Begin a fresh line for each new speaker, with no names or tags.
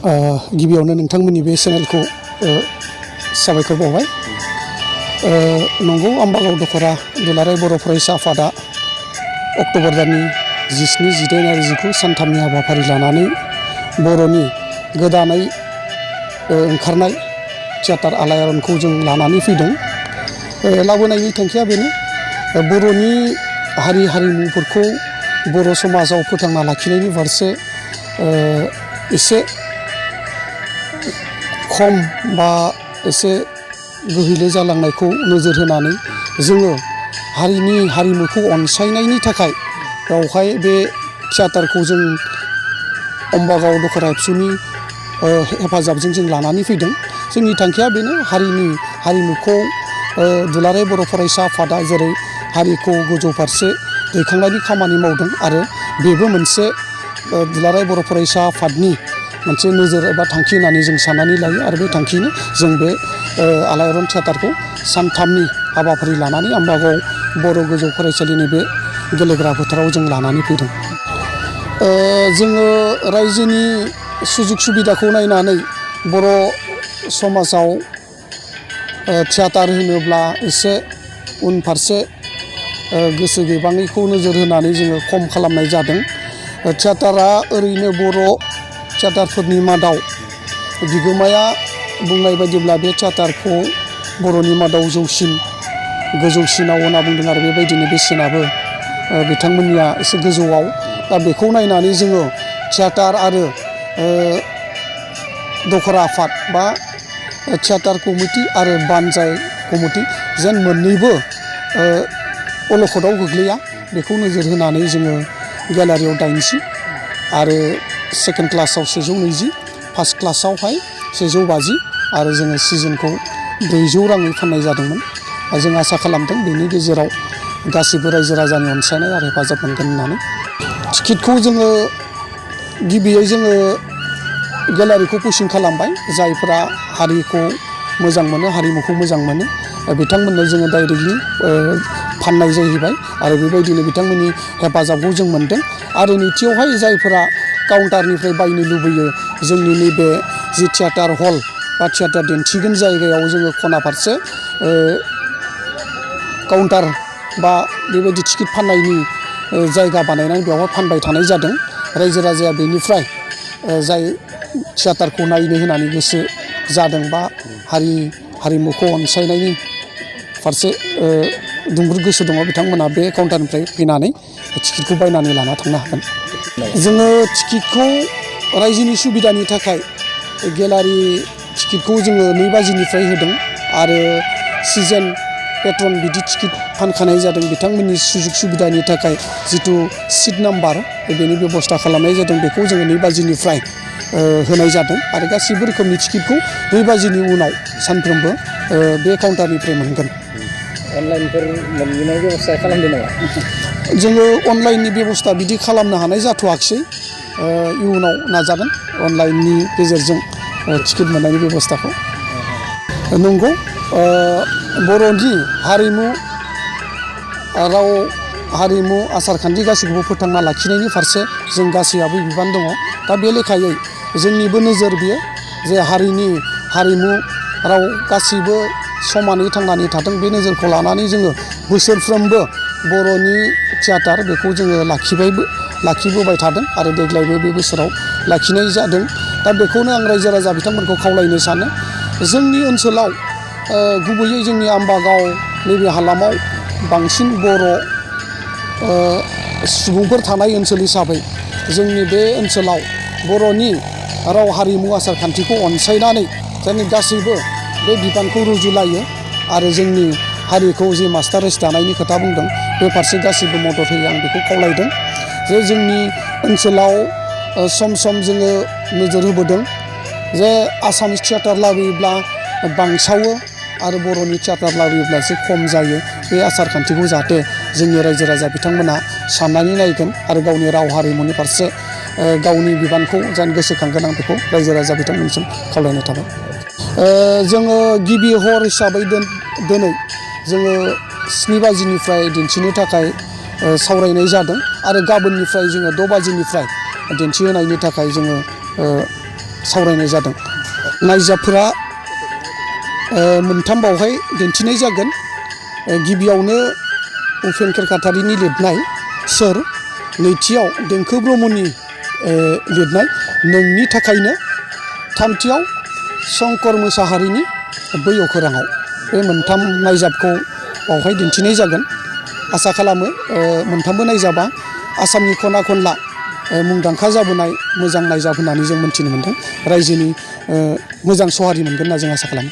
गिबियावनो नोंथांमोननि बे चेनेलखौ साबायखर बावबाय। नंगौ आम्बागाव दख'रा दुलाराय बर' फरायसा आफादा अक्ट'बर दाननि 17, 18 आरो 19 सानथामनि हाबाफारि लानानै बर'नि गोदानै ओंखारनाय थियाटार इअरनखौ जों लानानै फैदों। लाबोनायनि थांखिया बेनो बर'नि हारि हारिमुफोरखौ बर' समाजाव फोथांना लाखिनायनि फारसे एसे खम बा एसे गोहैले जालांनायखौ नोजोर होनानै जोङो हारिनि हारिमुखौ अनसायनायनि थाखाय बेवहाय बे थियाटारखौ जों आम्बागाव दख'रा एबसुनि हेफाजाबजों जों लानानै फैदों। जोंनि थांखिया बेनो हारिनि हारिमुखौ दुलाराय बर' फरायसा आफादा जेरै हारिखौ गोजौ फारसे दैखांनायनि खामानि मावदों आरो बेबो मोनसे दुलाराय बर' फरायसा आफादनि मोनसे नोजोर एबा थांखि होननानै जों साननानै लायो आरो बे थांखिनो जों बे इअरन थियाटारखौ सानथामनि हाबाफारि लानानै आम्बागाव बर' गोजौ फरायसालिनि बे गेलेग्रा फोथाराव जों लानानै फैदों। जोङो रायजोनि सुजुग सुबिदाखौ नायनानै बर' समाजाव थियाटार होनोब्ला एसे उनफारसे गोसो गैबाङैखौ नोजोर होनानै जोङो खम खालामनाय जादों। थियाटारा ओरैनो बर' थियाटारफोरनि मादाव बिगोमाया बुंनाय बायदिब्ला बे थियाटारखौ बर'नि मादाव गोजौसिनाव होनना बुंदों आरो बेबायदिनो बेसेनाबो बिथांमोननिया एसे गोजौआव। दा बेखौ नायनानै जोङो थियाटार आरो दख'रा आफाद बा थियाटार कमिटि आरो बानजाय कमिटि जेन मोननैबो अलखदाव गोग्लैया बेखौ नोजोर होनानै जोङो गेलारियाव 80 आरो सेकेन्ड क्लासाव 120, फार्स्ट क्लासावहाय 150 आरो जोङो सिजनखौ 200 राङै फाननाय जादोंमोन। जों आसा खालामदों बेनि गेजेराव गासैबो रायजो राजानि अनसायनाय आरो हेफाजाब मोनगोन होननानै। टिकेटखौ जोङो गिबियै जोङो गेलारिखौ पुसिं खालामबाय। जायफोरा हारिखौ मोजां मोनो हारिमुखौ मोजां मोनो बिथांमोननो जोङो डाइरेक्टलि फाननाय जाहैबाय आरो बेबायदिनो बिथांमोननि हेफाजाबखौ जों मोनदों। आरो नैथियावहाय जायफोरा काउन्टारनिफ्राय बायनो लुबैयो जोंनि नैबे जि थियाटार हल बा थियाटार दिन्थिगोन जायगायाव जोङो खना फारसे काउन्टार बा बेबायदि टिकेट फाननायनि जायगा बानायनानै बेवहाय फानबाय थानाय जादों। रायजो राजाया बेनिफ्राय जाय थियाटारखौ नायनो होनानै गोसो जादों बा हारिमुखौ अनसायनायनि फारसे दुंब्रुद गोसो दङ बिथांमोना बे काउन्टारनिफ्राय फैनानै टिकेटखौ बायनानै लाना थांनो हागोन। जोङो टिकेटखौ रायजोनि सुबिदानि थाखाय गेलारि टिकेटखौ जोङो 2 बाजिनिफ्राय होदों आरो सिजोन पेट्रन बिदि टिकेट फानखानाय जादों। बिथांमोननि सुजुग सुबिदानि थाखाय जिथु सिट नाम्बार बेनि बेबस्था खालामनाय जादों बेखौ जोङो 2 बाजिनिफ्राय होनाय जादों आरो गासैबो रोखोमनि टिकेटखौ 2 बाजिनि उनाव सानफ्रोमबो बे काउन्टारनिफ्राय मोनगोन।
अनलाइनफोर मोननाय बेबस्था खालामदों नामा?
जोङो अनलाइननि बेबस्था बिदि खालामनो हानाय जाथ'वाखिसै। इयुनाव नाजागोन अनलाइननि गेजेरजों टिकेट मोननायनि बेबस्थाखौ। नंगौ बर'नि हारिमु राव हारिमु आसारखान्थि गासैखौबो फोथांना लाखिनायनि फारसे जों गासैयाबो बिबान दङ। दा बे लेखायै जोंनिबो नोजोर बियो जे हारिनि हारिमु राव गासैबो समानै थांनानै थाथों बे नोजोरखौ लानानै जोङो बोसोरफ्रोमबो बर'नि थियाटार बेखौ जोङो लाखिबोबाय थादों आरो देग्लायबो बे बोसोराव लाखिनाय जादों। दा बेखौनो आं रायजो राजा बिथांमोनखौ खावलायनो सानो जोंनि ओनसोलाव गुबैयै जोंनि आम्बागाव नैबे हालामाव बांसिन बर' सुबुंफोर थानाय ओनसोल हिसाबै जोंनि बे ओनसोलाव बर'नि राव हारिमु आसारखान्थिखौ अनसायनानै जोंनि गासैबो बे बिबानखौ रुजुलायो आरो जोंनि हारिखौ जि मास्टारेस दानायनि खोथा बुंदों बे फारसे गासैबो मदद होयो। आं बेखौ खावलायदों जे जोंनि ओनसोलाव सम सम जोङो नोजोर होबोदों जे आसामिस थियाटार लाबोयोब्ला बांसावो आरो बर'नि थियाटार लाबोयोब्ला एसे खम जायो। बे आसारखान्थिखौ जाहाथे जोंनि रायजो राजा बिथांमोना साननानै नायगोन आरो गावनि राव हारिमुनि फारसे गावनि बिबानखौ जेन गोसोखांगोन आं बेखौ रायजो राजा बिथांमोनसिम खावलायनाय थाबाय। जोङो गिबि हर हिसाबै दिनै जोङो 7 बाजिनिफ्राय दिन्थिनो थाखाय सावरायनाय जादों आरो गाबोननिफ्राय जोङो 6 बाजिनिफ्राय दिन्थिहोनायनि थाखाय जोङो सावरायनाय जादों। नायजाबफोरा मोनथाम बावहाय दिन्थिनाय जागोन। गिबियावनो उपेन खेरखातारिनि लिरनाय सोर, नैथियाव देंखो ब्रह्मनि लिरनाय नोंनि थाखायनो, थामथियाव शंकर मोसाहारिनि बै अखोराङाव। बे मोनथाम नायजाबखौ बावहाय दिन्थिनाय जागोन। आसा खालामो मोनथामबो नायजाबा आसामनि खना खनला मुंदांखा जाबोनाय मोजां नायजाब होननानै जों मोन्थिनो मोन्दों। रायजोनि मोजां सहारि मोनगोन होनना जों आसा खालामो।